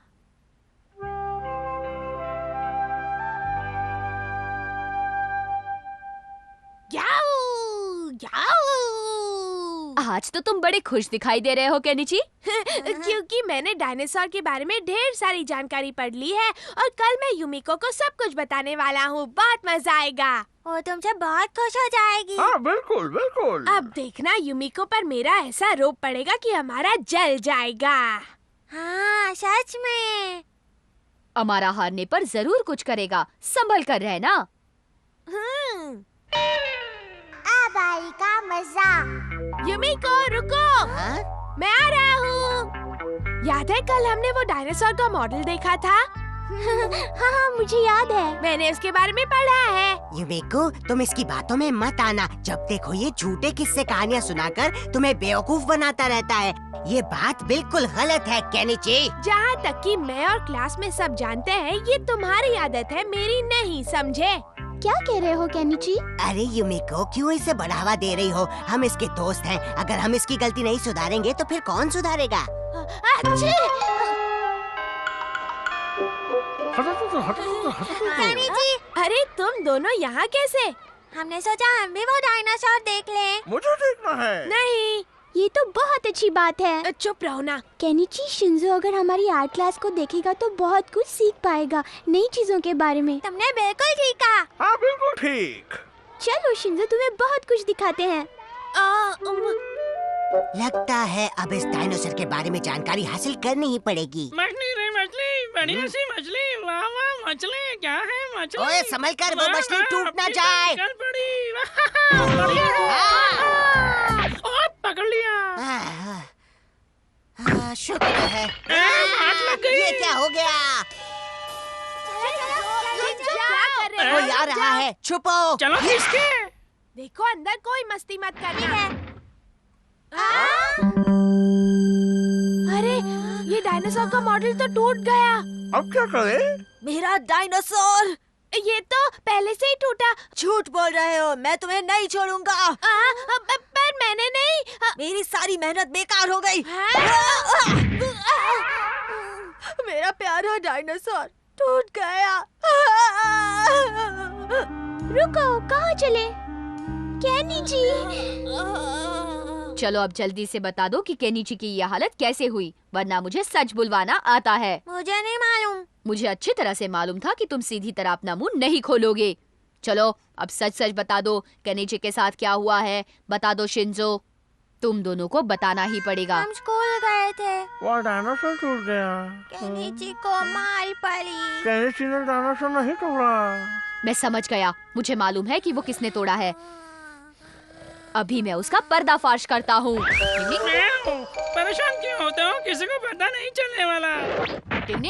आज तो तुम बड़े खुश दिखाई दे रहे हो केनिची। क्योंकि मैंने डायनासोर के बारे में ढेर सारी जानकारी पढ़ ली है और कल मैं यूमिको को सब कुछ बताने वाला हूँ। बहुत मजा आएगा। वो तुमसे बहुत खुश हो जाएगी। हाँ, बिल्कुल बिल्कुल। अब देखना, यूमिको पर मेरा ऐसा रोब पड़ेगा कि हमारा जल जाएगा। हाँ, सच में। हमारा हारने पर जरूर कुछ करेगा, संभल कर रहना। अब आएगा मजा। यूमिको रुको। हाँ? मैं आ रहा हूँ। याद है कल हमने वो डायनासोर का मॉडल देखा था? हाँ, मुझे याद है। मैंने इसके बारे में पढ़ा है। यूमिको, तुम इसकी बातों में मत आना। जब देखो ये झूठे किस्से कहानियाँ सुनाकर तुम्हें बेवकूफ बनाता रहता है। ये बात बिल्कुल गलत है केनिची। जहाँ तक कि मैं और क्लास में सब जानते हैं, ये तुम्हारी आदत है, मेरी नहीं, समझे? क्या कह रहे हो केनिची? अरे यूमिको, क्यों इसे बढ़ावा दे रही हो? हम इसके दोस्त हैं। अगर हम इसकी गलती नहीं सुधारेंगे तो फिर कौन सुधारेगा? केनिची, अरे तुम दोनों यहाँ कैसे? हमने सोचा हम भी वो डायनासोर देख लें। मुझे देखना है। नहीं, ये तो बहुत अच्छी बात है। चुप रहो ना। केनिची, शिंजो अगर हमारी आर्ट क्लास को देखेगा तो बहुत कुछ सीख पाएगा नई चीजों के बारे में। तुमने बिल्कुल ठीक कहा। हाँ, बिल्कुल ठीक। चलो शिंजो, तुम्हें बहुत कुछ दिखाते हैं। लगता है अब इस डायनासोर के बारे में जानकारी हासिल करनी ही पड़ेगी। मछली रे मछली, बढ़िया सी मछली। वाह वाह, मछली क्या है मछली? ओए संभल कर, वो मछली टूट ना जाए। निकल पड़ी। बढ़िया है। और पकड़ लिया। शुक्र है। हाथ लग गई। ये क्या हो गया? चलो, रहे कोई आ रहा है, छुपो। चलो किसके? देखो अंदर कोई मस्ती मत करना। अरे ये डायनासोर का मॉडल तो टूट गया। अब क्या करे? मेरा डायनासोर ये तो पहले से ही टूटा। झूठ बोल रहे हो, मैं तुम्हें नहीं छोड़ूंगा। पर मैंने नहीं। मेरी सारी मेहनत बेकार हो गई। मेरा प्यारा डायनासोर टूट गया। रुको, कहाँ चले? केनी जी। चलो अब जल्दी से बता दो कि केनिची की यह हालत कैसे हुई, वरना मुझे सच बुलवाना आता है। मुझे नहीं मालूम। मुझे अच्छी तरह से मालूम था कि तुम सीधी तरह अपना मुंह नहीं खोलोगे। चलो अब सच सच बता दो, केनिची के साथ क्या हुआ है? बता दो शिंजो, तुम दोनों को बताना ही पड़ेगा। हम स्कूल गए थे। वो डायनासोर टूट गया। केनिची को मार पड़ी। केनिची ने डायनासोर नहीं तोड़ा। मैं समझ गया, मुझे मालूम है कि वो किसने तोड़ा है। अभी मैं उसका पर्दाफाश करता हूँ। परेशान क्यों होते हो? किसी को पता नहीं चलने वाला। टिंग,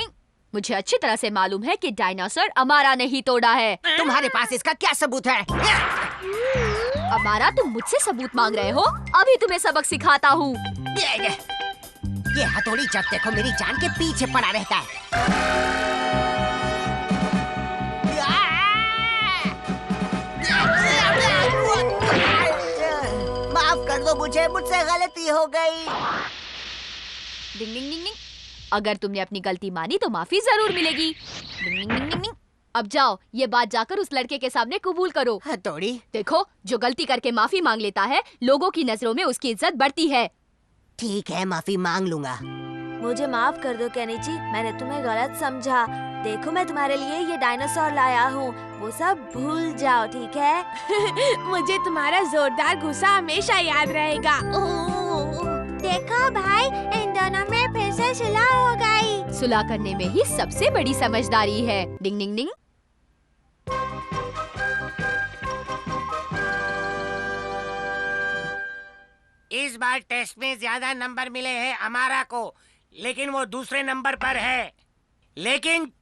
मुझे अच्छी तरह से मालूम है कि डायनासोर अमारा नहीं तोड़ा है। तुम्हारे पास इसका क्या सबूत है? अमारा, तुम मुझसे सबूत मांग रहे हो? अभी तुम्हें सबक सिखाता हूँ। ये हथौड़ी जब देखो मेरी जान के पीछे पड़ा रहता है। माफ कर दो मुझे, मुझसे गलती हो गई। डिंग डिंग डिंग डिंग। अगर तुमने अपनी गलती मानी तो माफी जरूर मिलेगी। डिंग डिंग डिंग डिंग डिंग। अब जाओ, ये बात जाकर उस लड़के के सामने कबूल करो। हथौड़ी? देखो, जो गलती करके माफी मांग लेता है, लोगों की नजरों में उसकी इज्जत बढ़ती है। ठीक है, माफी मांग लूंगा। मुझे माफ कर दो केनिची, मैंने तुम्हें गलत समझा। देखो मैं तुम्हारे लिए ये डायनासोर लाया हूँ, वो सब भूल जाओ, ठीक है? मुझे तुम्हारा जोरदार गुस्सा हमेशा याद रहेगा। देखो भाई, इन दोनों में फिर से सुलह हो गई। सुलह करने में ही सबसे बड़ी समझदारी है। डिंग डिंग डिंग। इस बार टेस्ट में ज्यादा नंबर मिले हैं अमारा को, लेकिन वो दूसरे नंबर पर है। लेकिन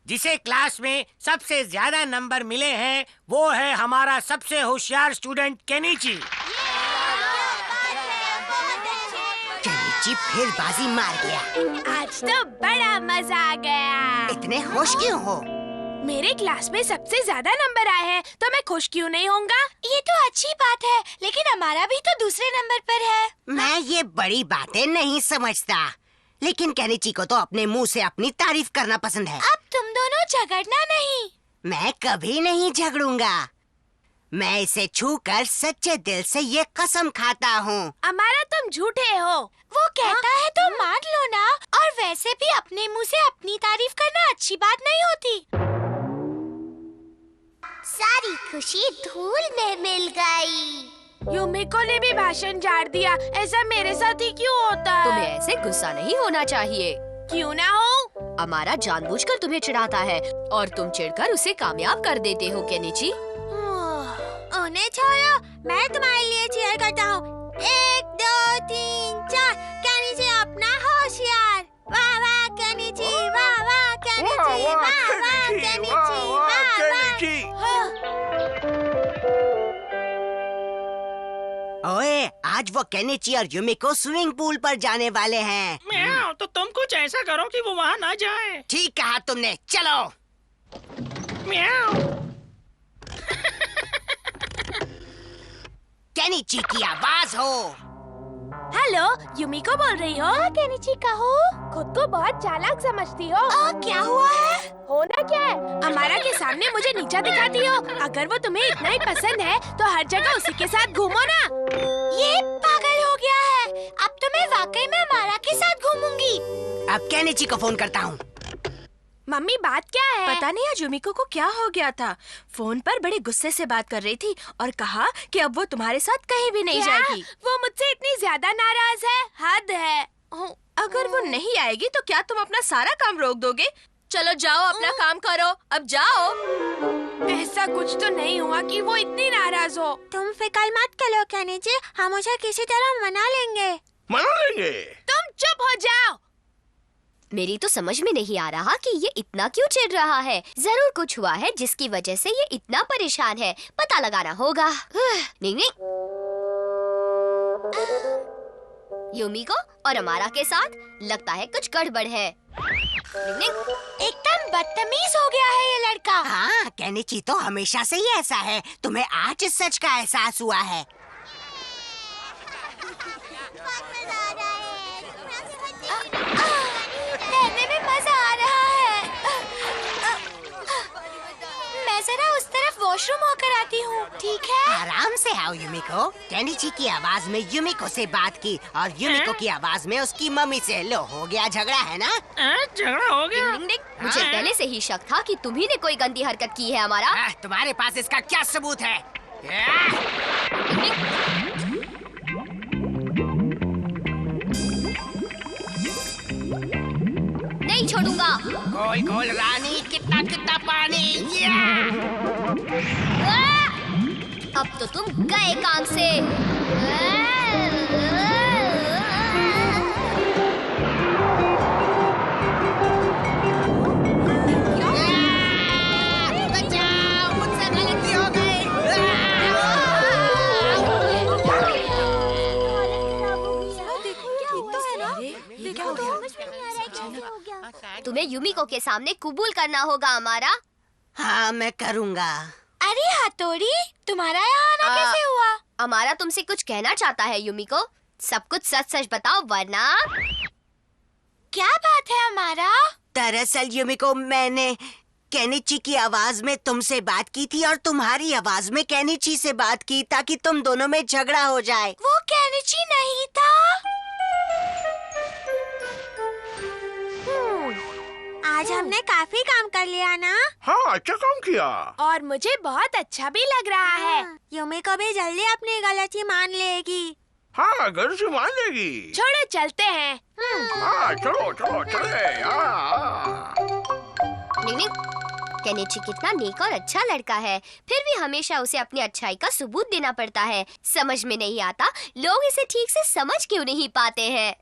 जिसे क्लास में सबसे ज्यादा नंबर मिले हैं वो है हमारा सबसे होशियार स्टूडेंट केनिची। केनिची फिर बाजी मार गया। आज तो बड़ा मजा आ गया। इतने खुश क्यों हो? मेरे क्लास में सबसे ज्यादा नंबर आए हैं, तो मैं खुश क्यों नहीं होऊंगा? ये तो अच्छी बात है, लेकिन हमारा भी तो दूसरे नंबर पर है। मैं ये बड़ी बातें नहीं समझता, लेकिन केनिची को तो अपने मुंह से अपनी तारीफ करना पसंद है। अब तुम दोनों झगड़ना नहीं। मैं कभी नहीं झगड़ूंगा। मैं इसे छूकर सच्चे दिल से ये कसम खाता हूँ। अमारा, तुम झूठे हो। वो कहता है तो मान लो ना। और वैसे भी अपने मुंह से अपनी तारीफ करना अच्छी बात नहीं होती। सारी खुशी धूल में मिल गई। यूमिको ने भी भाषण झाड़ दिया। ऐसा मेरे साथ ही क्यों होता है? तुम्हें ऐसे गुस्सा नहीं होना चाहिए। क्यों ना हो? अमारा जानबूझकर तुम्हें चिढ़ाता है और तुम चिढ़कर उसे कामयाब कर देते हो केनिची। उन्हें छोड़ो, मैं तुम्हारे लिए चीयर करता हूँ। 1 2 3 4। केनिची अपना होशियार। वाह वाह केनिची, वाह वाह केनिची, वाह वाह केनिची, वाह वाह। ओए, आज वो केनिची और यूमिको स्विमिंग पूल पर जाने वाले हैं। म्याऊ, तो तुम कुछ ऐसा करो कि वो वहाँ ना जाए। ठीक कहा तुमने, चलो। म्याऊ। केनिची की आवाज हो। हेलो, यूमिको बोल रही हो? हाँ केनिची, कहो। खुद को बहुत चालाक समझती हो। क्या हुआ है? होना क्या है? अमारा के सामने मुझे नीचा दिखाती हो। अगर वो तुम्हें इतना ही पसंद है तो हर जगह उसी के साथ घूमो ना। ये पागल हो गया है। अब तो मैं वाकई में अमारा के साथ घूमूंगी। अब केनिची को फोन करता हूँ। मम्मी, बात क्या है? पता नहीं आज यूमिको को क्या हो गया था। फोन पर बड़े गुस्से से बात कर रही थी और कहा कि अब वो तुम्हारे साथ कहीं भी नहीं जाएगी। वो मुझसे इतनी ज्यादा नाराज है, हद है। अगर वो नहीं आएगी तो क्या तुम अपना सारा काम रोक दोगे? चलो जाओ, अपना काम करो, अब जाओ। ऐसा कुछ तो नहीं हुआ कि वो इतनी नाराज हो। तुम फिक्र मत करो केनिची, हम उसे किसी तरह मना लेंगे। मना लेंगे? तुम चुप हो जाओ। मेरी तो समझ में नहीं आ रहा कि ये इतना क्यों चिढ़ रहा है। जरूर कुछ हुआ है जिसकी वजह से ये इतना परेशान है। पता लगाना होगा। निंग निंग। युमिको और अमारा के साथ लगता है कुछ गड़बड़ है। निंग निंग। एकदम बदतमीज हो गया है ये लड़का। हाँ, केनिची तो हमेशा से ही ऐसा है। तुम्हें आज इस सच का एहसास हुआ है। तैरने में मजा आ रहा है। मैं जरा उस तरफ वॉशरूम होकर आती हूँ, ठीक है? आराम से आओ युमिको। केनिची की आवाज में युमिको से बात की और युमिको की आवाज में उसकी मम्मी से। लो, हो गया झगड़ा, है ना? झगड़ा हो गया। मुझे पहले से ही शक था कि तुम्ही ने कोई गंदी हरकत की है हमारा। तुम्हारे पास इसका क्या सबूत है? नहीं छोड़ूंगा। गोल गोल रानी, कितना कितना पानी। अब तो तुम गए काम से। बचाओ, मुझसे गलती हो गई। तुम्हें युमिको के सामने कबूल करना होगा हमारा। हाँ, मैं करूँगा। अरे हथौड़ी, तुम्हारा यहाँ आना कैसे हुआ? हमारा तुमसे कुछ कहना चाहता है युमिको। सब कुछ सच सच बताओ वरना। क्या बात है हमारा? दरअसल युमिको, मैंने केनिची की आवाज में तुमसे बात की थी और तुम्हारी आवाज में केनिची से बात की ताकि तुम दोनों में झगड़ा हो जाए। वो केनिची नहीं था। आज हमने काफी काम कर लिया ना? हाँ, अच्छा काम किया। और मुझे बहुत अच्छा भी लग रहा है। युमिको भी जल्दी अपनी गलती मान लेगी। हाँ, घर से मान लेगी। छोड़ो, चलते हैं। हाँ, चलो चलो चले। निंग, केनिची कितना नेक और अच्छा लड़का है, फिर भी हमेशा उसे अपनी अच्छाई का सबूत देना पड़ता है। समझ में नहीं आता लोग इसे ठीक से समझ क्यों नहीं पाते हैं।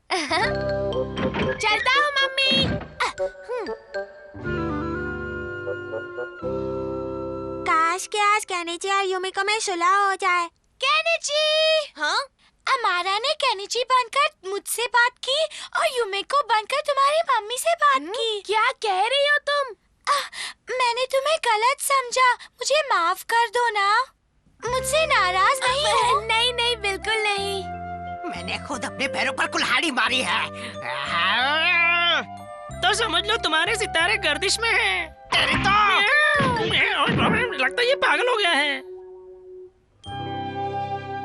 चलता हूँ मम्मी। काश के आज केनिची और युमिको में सुलह हो जाए। केनिची! हाँ? अमारा ने केनिची बनकर मुझसे बात की और युमिको बनकर तुम्हारी मम्मी से बात की। क्या कह रही हो तुम? मैंने तुम्हें गलत समझा, मुझे माफ कर दो ना। मुझसे नाराज नहीं हो? नहीं नहीं, बिल्कुल नहीं। मैंने खुद अपने पैरों पर कुल्हाड़ी मारी है। तो समझ लो तुम्हारे सितारे गर्दिश में हैं। तेरी तो लगता है ये पागल हो गया है।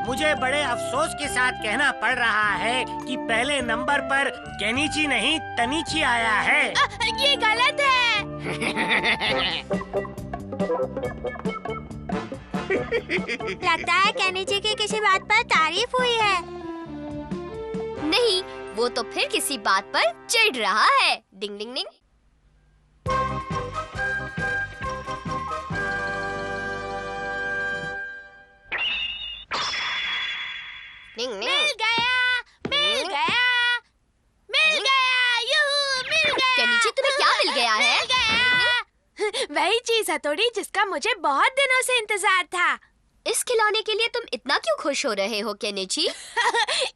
मुझे बड़े अफसोस के साथ कहना पड़ रहा है कि पहले नंबर पर केनिची नहीं तनीची आया है। ये गलत है। लगता है केनिची की किसी बात पर तारीफ हुई है। नहीं, वो तो फिर किसी बात पर चिढ़ रहा है। डिंग डिंग डिंग। डिंग डिंग। मिल गया, मिल गया, मिल गया, यूहू, मिल गया। केनिची, तुम्हें क्या मिल गया है? मिल गया। वही चीज हथौड़ी जिसका मुझे बहुत दिनों से इंतजार था। इस खिलौने के लिए तुम इतना क्यों खुश हो रहे हो केनिची?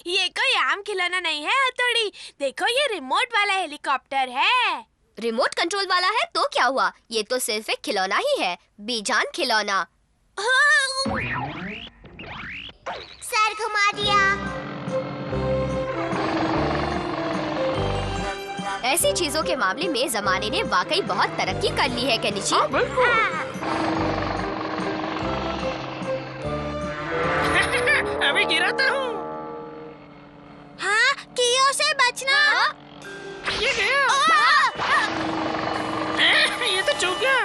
ये कोई आम खिलौना नहीं है हथौड़ी। देखो, ये रिमोट वाला हेलीकॉप्टर है। रिमोट कंट्रोल वाला है तो क्या हुआ? ये तो सिर्फ एक खिलौना ही है, बेजान खिलौना। सर घुमा दिया। ऐसी चीजों के मामले में जमाने ने वाकई बहुत तरक्की कर ली है केनिची। अभी गिराता हूँ। हाँ, कीओ से बचना। ये गया। ये तो चूक गया।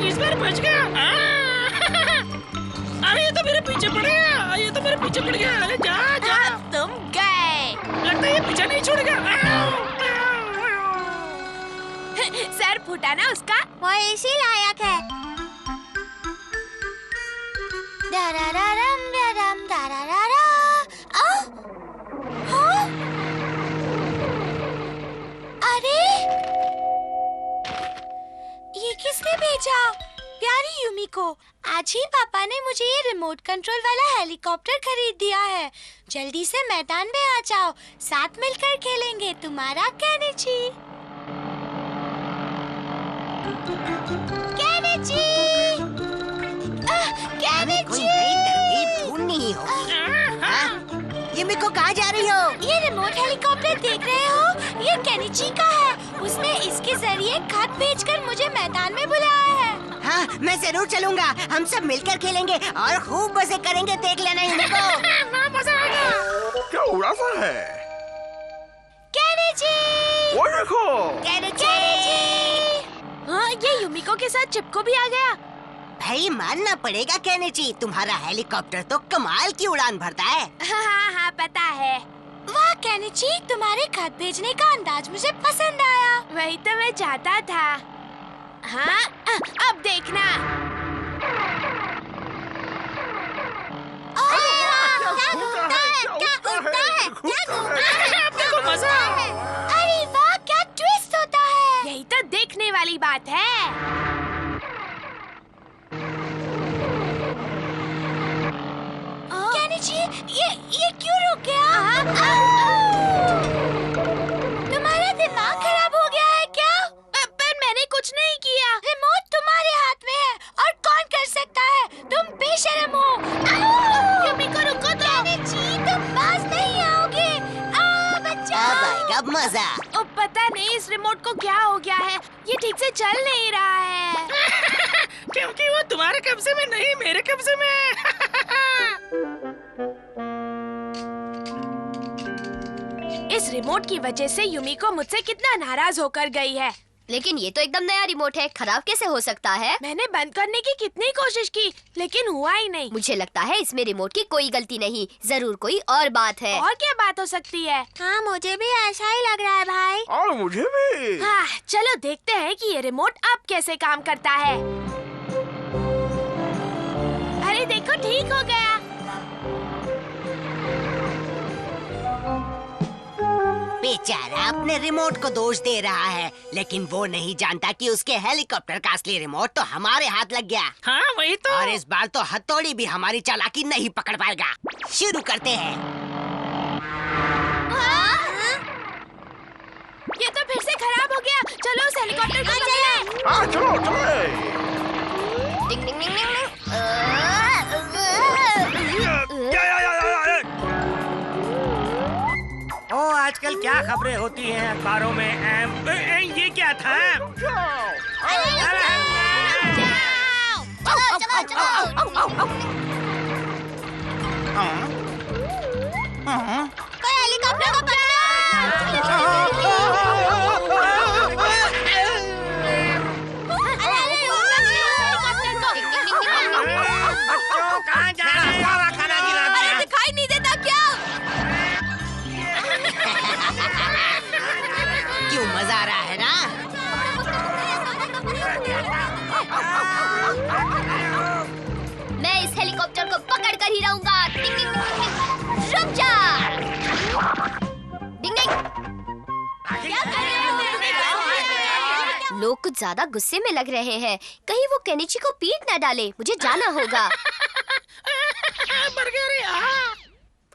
इस बार बच गया। अरे ये तो मेरे पीछे पड़ गया। ये तो मेरे पीछे पड़ गया। अरे जा जा। तुम गए। लगता है ये पीछे नहीं छोड़ेगा। सर फूटा ना उसका, वो इसी लायक है। दरारारम दराम दरारारा। भेजा। प्यारी यूमिको, आज ही पापा ने मुझे ये रिमोट कंट्रोल वाला हेलीकॉप्टर खरीद दिया है। जल्दी से मैदान में आ जाओ, साथ मिलकर खेलेंगे। तुम्हारा केनिची। Kenichi, Kenichi. ढूंढनी होगी। यूमिको कहाँ जा रही हो? ये रिमोट हेलीकॉप्टर देख रहे हो? ये केनिची का है। उसने इसके जरिए खत भेजकर मुझे मैदान में बुलाया है। हाँ, मैं जरूर चलूंगा। हम सब मिलकर खेलेंगे और खूब मजे करेंगे। देख लेना यूमिको। मजा आएगा। क्या उड़ा सा है? केनिची, वो देखो। केनिची। हाँ, ये यूमिको के साथ चिपको भी आ गया। भाई मानना पड़ेगा केनिची, तुम्हारा हेलीकॉप्टर तो कमाल की उड़ान भरता है। हाँ, पता है। वाह केनिची, तुम्हारे खत भेजने का अंदाज मुझे पसंद आया। वही तो मैं चाहता था। हाँ, अब देखना। अरे वाह, क्या घूमता है, क्या उड़ता है, क्या घूमता है। अब देखो मजा। अरे वाह, क्या ट्विस्ट होता है। यही तो देखने वाली बात है। केनिची, ये क्यों रुक गया? तुम्हारा दिमाग खराब हो गया है क्या? पर मैंने कुछ नहीं किया। रिमोट तुम्हारे हाथ में है और कौन कर सकता है? तुम बेशर्म हो। यूमिको रुको तो। केनिची, तुम पास नहीं आओगे। बच्चा। अब आएगा मजा। ओ, पता नहीं इस रिमोट को क्या हो गया है। ये ठीक से चल नहीं रहा है। क्योंकि वो तुम्हारे कब्जे में नहीं, मेरे कब्जे में। इस रिमोट की वजह से यूमिको मुझसे कितना नाराज होकर गई है। लेकिन ये तो एकदम नया रिमोट है, खराब कैसे हो सकता है? मैंने बंद करने की कितनी कोशिश की, लेकिन हुआ ही नहीं। मुझे लगता है इसमें रिमोट की कोई गलती नहीं, जरूर कोई और बात है। और क्या बात हो सकती है? हाँ, मुझे भी ऐसा ही लग रहा है भाई। और मुझे भी। हाँ, चलो देखते हैं कि ये रिमोट अब कैसे काम करता है। अरे देखो, ठीक हो गया। बेचारा अपने रिमोट को दोष दे रहा है, लेकिन वो नहीं जानता कि उसके हेलीकॉप्टर का असली रिमोट तो हमारे हाथ लग गया। हाँ, वही तो। और इस बार तो हथौड़ी भी हमारी चालाकी नहीं पकड़ पाएगा। शुरू करते हैं। ये तो फिर से खराब हो गया। चलो उस हेलीकॉप्टर को चलाएं। हाँ, चलो चले। डिंग डिंग डिंग डिंग। ओ, आजकल क्या खबरें होती हैं अखबारों में। ये क्या था? कोई हेलीकॉप्टर को पकड़ो। बच्चों, कहाँ जा रहे हो? सारा खाना गिरा दिया। दिखाई नहीं देता क्या? क्यों मजा आ रहा है ना? मैं इस हेलीकॉप्टर को पकड़ कर ही रहूंगा। डिंग डिंग डिंग। रुक जा। डिंग डिंग। लोग कुछ ज्यादा गुस्से में लग रहे हैं, कहीं वो केनिची को पीट न डाले। मुझे जाना होगा।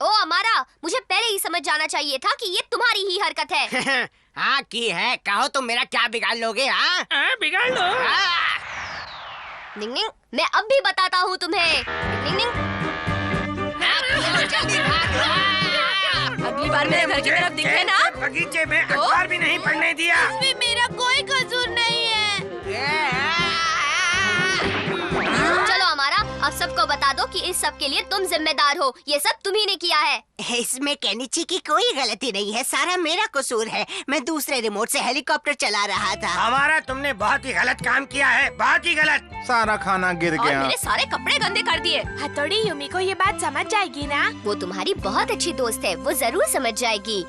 ओ अमारा, मुझे पहले ही समझ जाना चाहिए था कि ये तुम्हारी ही हरकत है। हाँ की है, कहो तुम मेरा क्या बिगाड़ लोगे? हाँ, बिगाड़ लो। निंग निंग, मैं अब भी बताता हूँ तुम्हें। निंग निंग। अगली बार मेरे घर की तरफ दिखे ना। बगीचे में अखबार भी नहीं पढ़ने दिया। इसमें मेरा कोई कसूर नहीं है। चलो हमारा, अब सबको बता दो कि इस सब के लिए तुम जिम्मेदार हो। ये सब तुम्ही ने किया है। इसमें केनिची की कोई गलती नहीं है, सारा मेरा कसूर है। मैं दूसरे रिमोट से हेलीकॉप्टर चला रहा था। हमारा तुमने बहुत ही गलत काम किया है, बहुत ही गलत। सारा खाना गिर और गया। मेरे सारे कपड़े गंदे कर दिए। हथौड़ी, यूमिको ये बात समझ जाएगी ना? वो तुम्हारी बहुत अच्छी दोस्त है, वो जरूर समझ जाएगी।